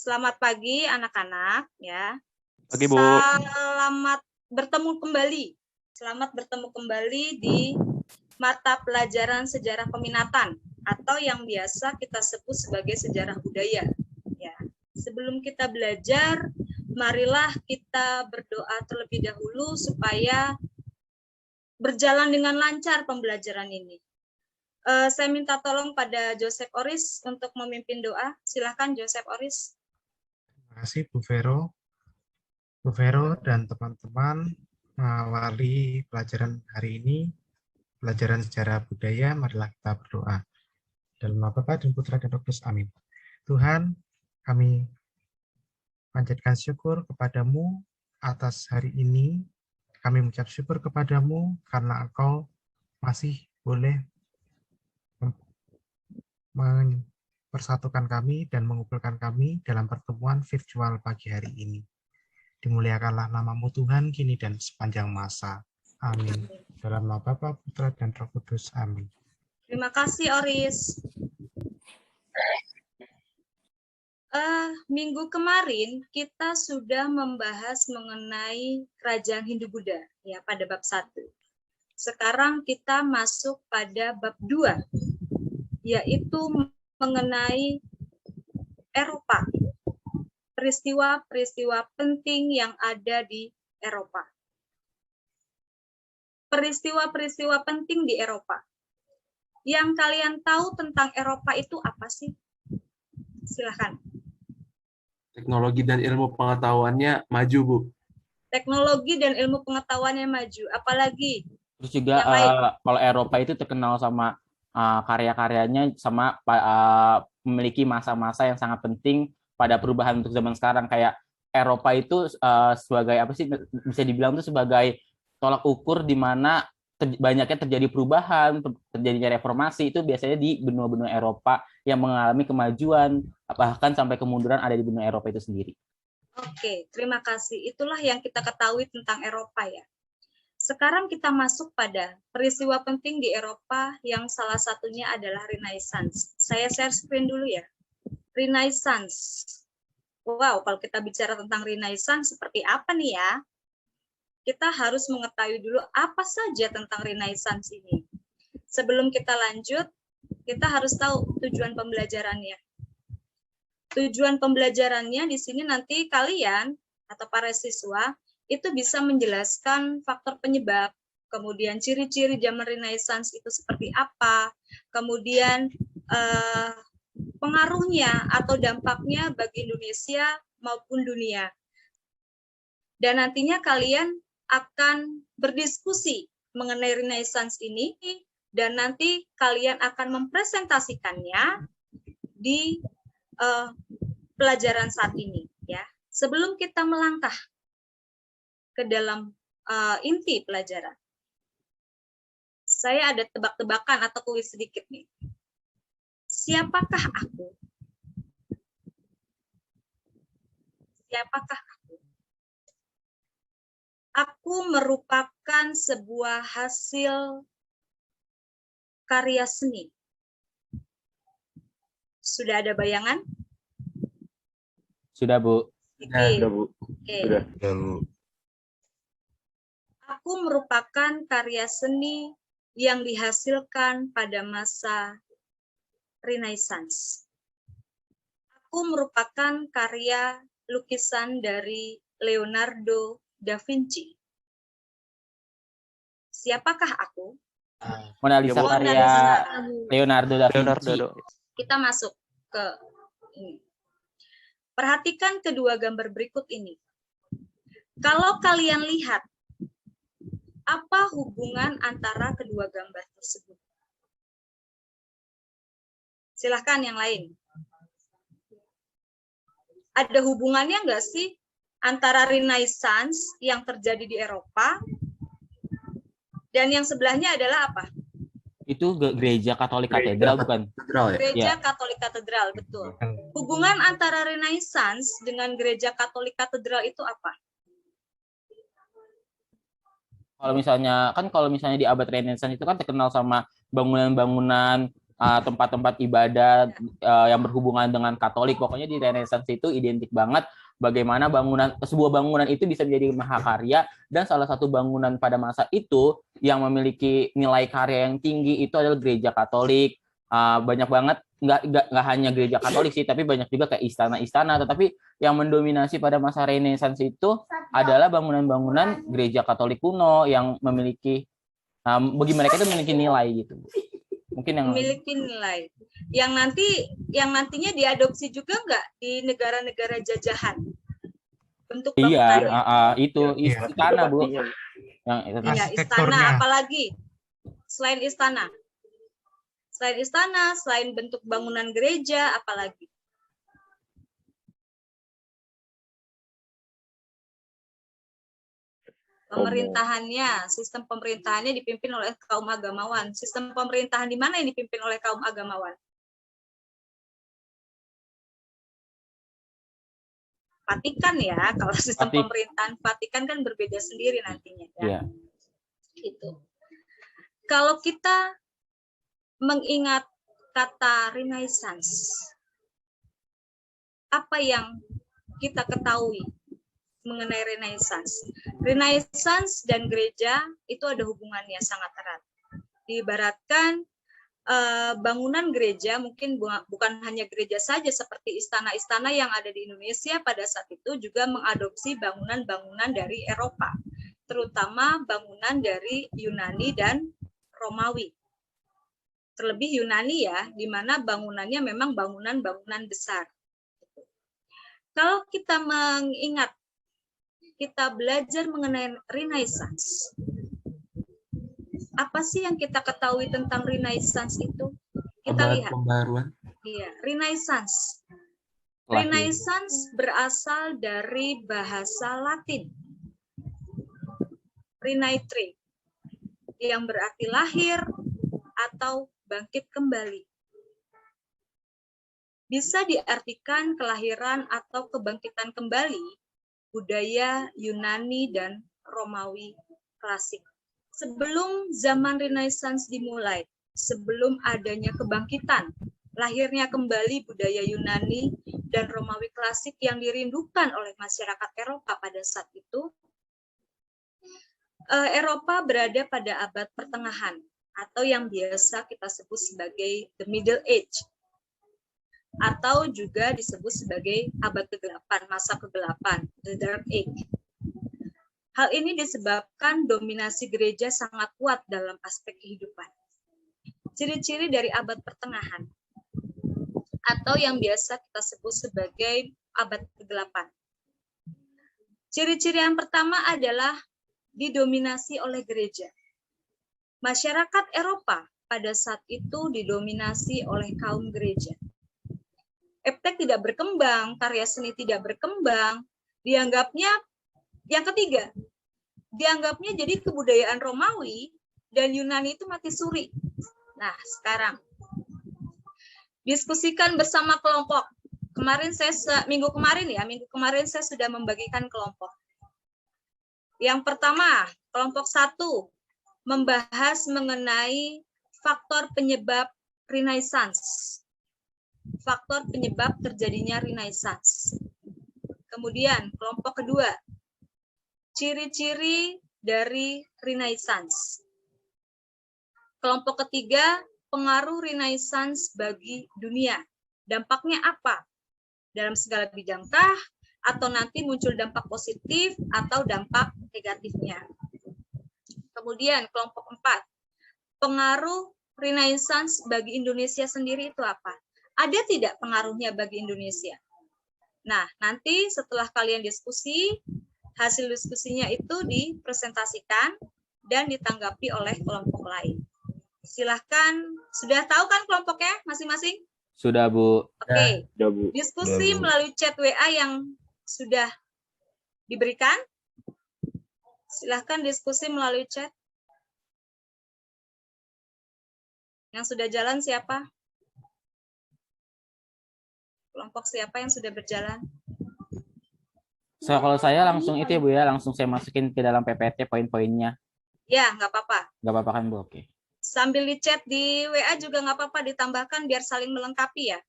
Selamat pagi anak-anak ya. Pagi, Bu. Selamat bertemu kembali. Selamat bertemu kembali di mata pelajaran sejarah peminatan atau yang biasa kita sebut sebagai sejarah budaya ya. Sebelum kita belajar, marilah kita berdoa terlebih dahulu supaya berjalan dengan lancar pembelajaran ini. Saya minta tolong pada Joseph Oris untuk memimpin doa. Silakan Joseph Oris. Terima kasih Bu Vero. Bu Vero dan teman-teman mengawali pelajaran hari ini, pelajaran sejarah budaya, marilah kita berdoa. Dalam nama Bapa dan Putra dan Roh Kudus, amin. Tuhan, kami panjatkan syukur kepadamu atas hari ini. Kami mengucap syukur kepadamu karena Engkau masih boleh mempersatukan kami dan mengumpulkan kami dalam pertemuan virtual pagi hari ini. Dimuliakanlah namamu Tuhan kini dan sepanjang masa. Amin. Dalam nama Bapa, Putra, dan Roh Kudus. Amin. Terima kasih Oris. Minggu kemarin kita sudah membahas mengenai kerajaan Hindu-Buddha ya pada bab 1. Sekarang kita masuk pada bab 2, yaitu mengenai Eropa. Peristiwa-peristiwa penting yang ada di Eropa. Peristiwa-peristiwa penting di Eropa. Yang kalian tahu tentang Eropa itu apa sih? Silahkan. Teknologi dan ilmu pengetahuannya maju, Bu. Teknologi dan ilmu pengetahuannya maju. Apalagi? Terus juga kalau Eropa itu terkenal sama karya-karyanya, sama memiliki masa-masa yang sangat penting pada perubahan untuk zaman sekarang. Kayak Eropa itu sebagai apa sih, bisa dibilang itu sebagai tolak ukur di mana banyaknya terjadi perubahan, terjadinya reformasi itu biasanya di benua-benua Eropa yang mengalami kemajuan, bahkan sampai kemunduran ada di benua Eropa itu sendiri. Oke, terima kasih. Itulah yang kita ketahui tentang Eropa ya. Sekarang kita masuk pada peristiwa penting di Eropa yang salah satunya adalah Renaissance. Saya share screen dulu ya. Renaissance. Wow, kalau kita bicara tentang Renaissance seperti apa nih ya? Kita harus mengetahui dulu apa saja tentang Renaissance ini. Sebelum kita lanjut, kita harus tahu tujuan pembelajarannya. Tujuan pembelajarannya di sini nanti kalian atau para siswa itu bisa menjelaskan faktor penyebab, kemudian ciri-ciri zaman Renaissance itu seperti apa, kemudian pengaruhnya atau dampaknya bagi Indonesia maupun dunia. Dan nantinya kalian akan berdiskusi mengenai Renaissance ini dan nanti kalian akan mempresentasikannya di pelajaran saat ini ya. Sebelum kita melangkah ke dalam inti pelajaran, saya ada tebak-tebakan atau kuis sedikit nih. Siapakah aku? Siapakah aku? Aku merupakan sebuah hasil karya seni. Sudah ada bayangan? Sudah, Bu. Sudah, Bu. Sudah. Bu. Aku merupakan karya seni yang dihasilkan pada masa Renaissance. Aku merupakan karya lukisan dari Leonardo da Vinci. Siapakah aku? Mona Lisa karya Leonardo da Vinci. Kita masuk ke ini. Perhatikan kedua gambar berikut ini. Kalau kalian lihat, apa hubungan antara kedua gambar tersebut? Silahkan yang lain. Ada hubungannya nggak sih antara Renaissance yang terjadi di Eropa dan yang sebelahnya adalah apa? Itu gereja Katolik Katedral, bukan? Gereja Katolik Katedral, betul. Hubungan antara Renaissance dengan gereja Katolik Katedral itu apa? Kalau misalnya di abad Renaissance itu kan terkenal sama bangunan-bangunan tempat-tempat ibadat yang berhubungan dengan Katolik. Pokoknya di Renaissance itu identik banget bagaimana sebuah bangunan itu bisa menjadi mahakarya, dan salah satu bangunan pada masa itu yang memiliki nilai karya yang tinggi itu adalah gereja Katolik. Banyak banget, nggak hanya gereja Katolik sih, tapi banyak juga kayak istana-istana. Tetapi yang mendominasi pada masa Renaissance itu adalah bangunan-bangunan gereja Katolik kuno yang memiliki bagi mereka itu memiliki nilai gitu. Mungkin yang memiliki nilai yang nantinya diadopsi juga nggak di negara-negara jajahan bentuk bangunannya. Itu istana, Bu. Yang ya, istana, apalagi selain istana, selain bentuk bangunan gereja, apalagi? Pemerintahannya, sistem pemerintahannya dipimpin oleh kaum agamawan. Sistem pemerintahan di mana yang dipimpin oleh kaum agamawan? Vatikan ya, kalau sistem pemerintahan Vatikan kan berbeda sendiri nantinya. Ya. Itu. Kalau kita mengingat kata Renaissance, apa yang kita ketahui mengenai Renaissance? Renaissance dan gereja itu ada hubungannya sangat erat. Diibaratkan bangunan gereja mungkin bukan hanya gereja saja, seperti istana-istana yang ada di Indonesia pada saat itu juga mengadopsi bangunan-bangunan dari Eropa, terutama bangunan dari Yunani dan Romawi. Terlebih Yunani ya, di mana bangunannya memang bangunan-bangunan besar. Kalau kita mengingat, kita belajar mengenai Renaissance, apa sih yang kita ketahui tentang Renaissance itu? Kita lihat. Pembaruan. Iya, Renaissance. Renaissance berasal dari bahasa Latin. Renaître, yang berarti lahir atau bangkit kembali. Bisa diartikan kelahiran atau kebangkitan kembali budaya Yunani dan Romawi klasik. Sebelum zaman Renaissance dimulai, sebelum adanya kebangkitan, lahirnya kembali budaya Yunani dan Romawi klasik yang dirindukan oleh masyarakat Eropa pada saat itu, Eropa berada pada abad pertengahan, atau yang biasa kita sebut sebagai the Middle Age, atau juga disebut sebagai abad ke-8, masa ke-8, the Dark Age. Hal ini disebabkan dominasi gereja sangat kuat dalam aspek kehidupan. Ciri-ciri dari abad pertengahan, atau yang biasa kita sebut sebagai abad ke-8. Ciri-ciri yang pertama adalah didominasi oleh gereja. Masyarakat Eropa pada saat itu didominasi oleh kaum gereja. Eptek tidak berkembang, karya seni tidak berkembang, dianggapnya yang ketiga, dianggapnya jadi kebudayaan Romawi dan Yunani itu mati suri. Nah, sekarang diskusikan bersama kelompok. Minggu kemarin saya sudah membagikan kelompok. Yang pertama, kelompok 1 membahas mengenai faktor penyebab Renaissance. Faktor penyebab terjadinya Renaissance. Kemudian kelompok kedua, ciri-ciri dari Renaissance. Kelompok ketiga, pengaruh Renaissance bagi dunia. Dampaknya apa? Dalam segala bidangkah? Atau nanti muncul dampak positif atau dampak negatifnya. Kemudian kelompok 4, pengaruh Renaissance bagi Indonesia sendiri itu apa? Ada tidak pengaruhnya bagi Indonesia? Nah, nanti setelah kalian diskusi, hasil diskusinya itu dipresentasikan dan ditanggapi oleh kelompok lain. Silahkan, sudah tahu kan kelompoknya masing-masing? Sudah, Bu. Oke, diskusi melalui chat WA yang sudah diberikan. Silahkan diskusi melalui chat. Yang sudah jalan siapa? Kelompok siapa yang sudah berjalan? Kalau saya langsung itu ya, Bu ya, langsung saya masukin ke dalam PPT poin-poinnya. Ya, nggak apa-apa. Nggak apa-apa kan, Bu? Oke. Sambil di chat di WA juga nggak apa-apa ditambahkan biar saling melengkapi ya.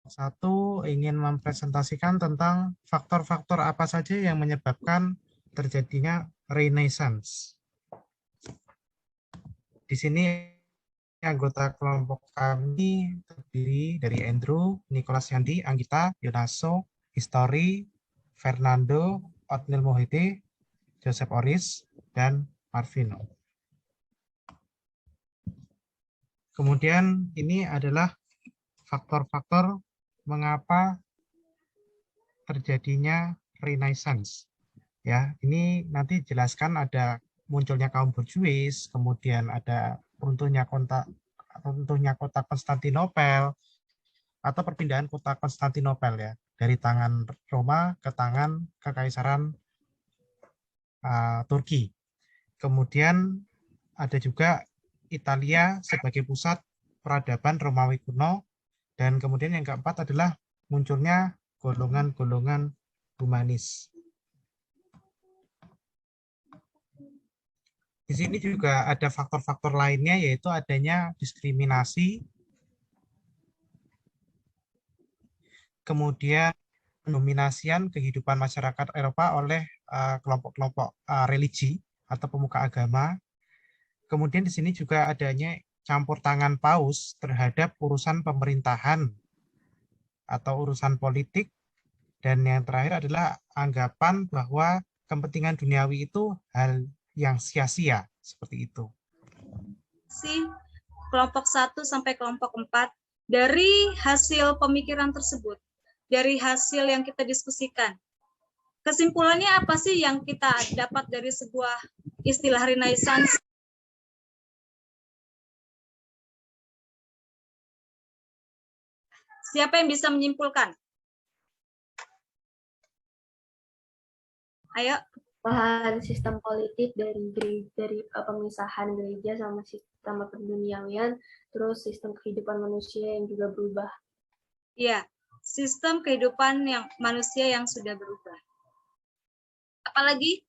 Satu ingin mempresentasikan tentang faktor-faktor apa saja yang menyebabkan terjadinya Renaissance. Di sini anggota kelompok kami terdiri dari Andrew, Nicholas Yandi, Anggita, Yonaso, Histori, Fernando, Otnil Mohede, Joseph Oris, dan Marvino. Kemudian ini adalah faktor-faktor mengapa terjadinya Renaissance. Ya, ini nanti jelaskan ada munculnya kaum borjuis, kemudian ada runtuhnya kota Konstantinopel atau perpindahan kota Konstantinopel ya dari tangan Roma ke tangan Kekaisaran Turki. Kemudian ada juga Italia sebagai pusat peradaban Romawi kuno. Dan kemudian yang keempat adalah munculnya golongan-golongan humanis. Di sini juga ada faktor-faktor lainnya, yaitu adanya diskriminasi, kemudian pendominasian kehidupan masyarakat Eropa oleh kelompok-kelompok religi atau pemuka agama. Kemudian di sini juga adanya campur tangan paus terhadap urusan pemerintahan atau urusan politik, dan yang terakhir adalah anggapan bahwa kepentingan duniawi itu hal yang sia-sia, seperti itu. Kelompok 1 sampai kelompok 4, dari hasil pemikiran tersebut, dari hasil yang kita diskusikan, kesimpulannya apa sih yang kita dapat dari sebuah istilah Renaissance? Siapa yang bisa menyimpulkan? Ayo. Perubahan sistem politik dari pemisahan gereja sama sistem perduniawian, terus sistem kehidupan manusia yang juga berubah. Iya, sistem kehidupan yang manusia yang sudah berubah. Apalagi?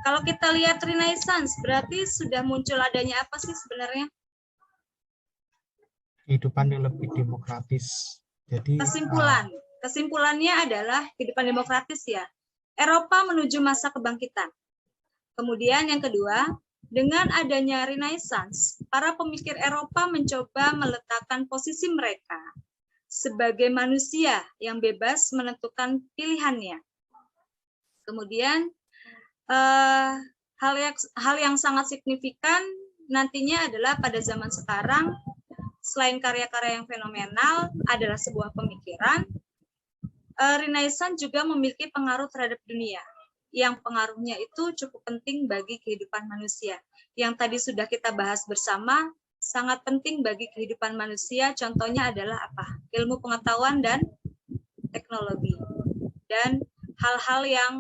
Kalau kita lihat Renaissance, berarti sudah muncul adanya apa sih sebenarnya? Kehidupan yang lebih demokratis. Jadi kesimpulannya adalah kehidupan demokratis ya. Eropa menuju masa kebangkitan. Kemudian yang kedua, dengan adanya Renaissance, para pemikir Eropa mencoba meletakkan posisi mereka sebagai manusia yang bebas menentukan pilihannya. Kemudian hal yang sangat signifikan nantinya adalah pada zaman sekarang, selain karya-karya yang fenomenal adalah sebuah pemikiran, Renaissance juga memiliki pengaruh terhadap dunia, yang pengaruhnya itu cukup penting bagi kehidupan manusia. Yang tadi sudah kita bahas bersama, sangat penting bagi kehidupan manusia, contohnya adalah apa? Ilmu pengetahuan dan teknologi. Dan hal-hal yang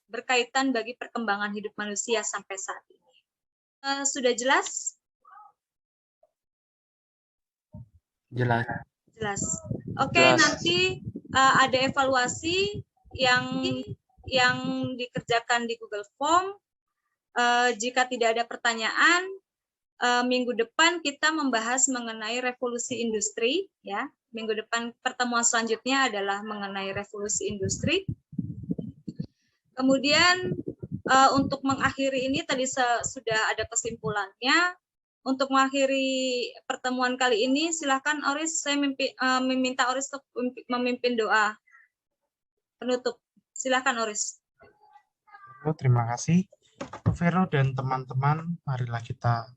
berkaitan bagi perkembangan hidup manusia sampai saat ini. Sudah jelas? Jelas. Oke, nanti ada evaluasi yang dikerjakan di Google Form. Jika tidak ada pertanyaan, minggu depan kita membahas mengenai revolusi industri. Ya, minggu depan pertemuan selanjutnya adalah mengenai revolusi industri. Kemudian untuk mengakhiri ini tadi sudah ada kesimpulannya. Untuk mengakhiri pertemuan kali ini, silakan Oris, saya meminta Oris untuk memimpin doa penutup. Silakan Oris. Terima kasih, Bu Vero dan teman-teman. Marilah kita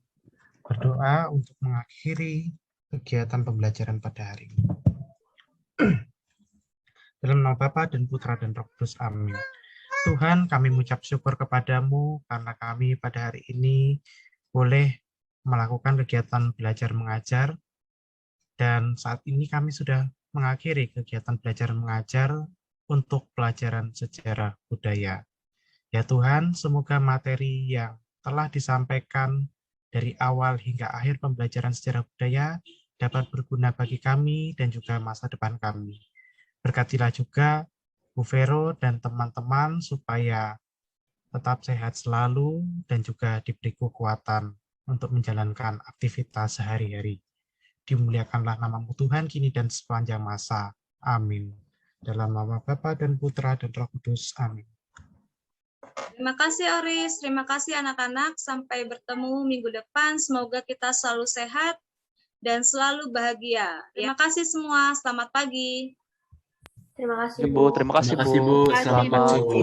berdoa untuk mengakhiri kegiatan pembelajaran pada hari ini. Dalam nama Bapa dan Putra dan Roh Kudus. Amin. Tuhan, kami mengucap syukur kepadamu karena kami pada hari ini boleh melakukan kegiatan belajar mengajar Dan saat ini kami sudah mengakhiri kegiatan belajar mengajar untuk pelajaran sejarah budaya. Ya Tuhan, semoga materi yang telah disampaikan dari awal hingga akhir pembelajaran sejarah budaya dapat berguna bagi kami dan juga masa depan kami. Berkatilah juga Bu Vero dan teman-teman supaya tetap sehat selalu dan juga diberi kekuatan untuk menjalankan aktivitas sehari-hari. Dimuliakanlah namamu Tuhan kini dan sepanjang masa. Amin. Dalam nama Bapa dan Putra dan Roh Kudus. Amin. Terima kasih Oris, terima kasih anak-anak. Sampai bertemu minggu depan. Semoga kita selalu sehat dan selalu bahagia. Terima kasih semua. Selamat pagi. Terima kasih, Bu, terima kasih, Terima kasih, Bu. Bu. Selamat Terima kasih, Bu. pagi.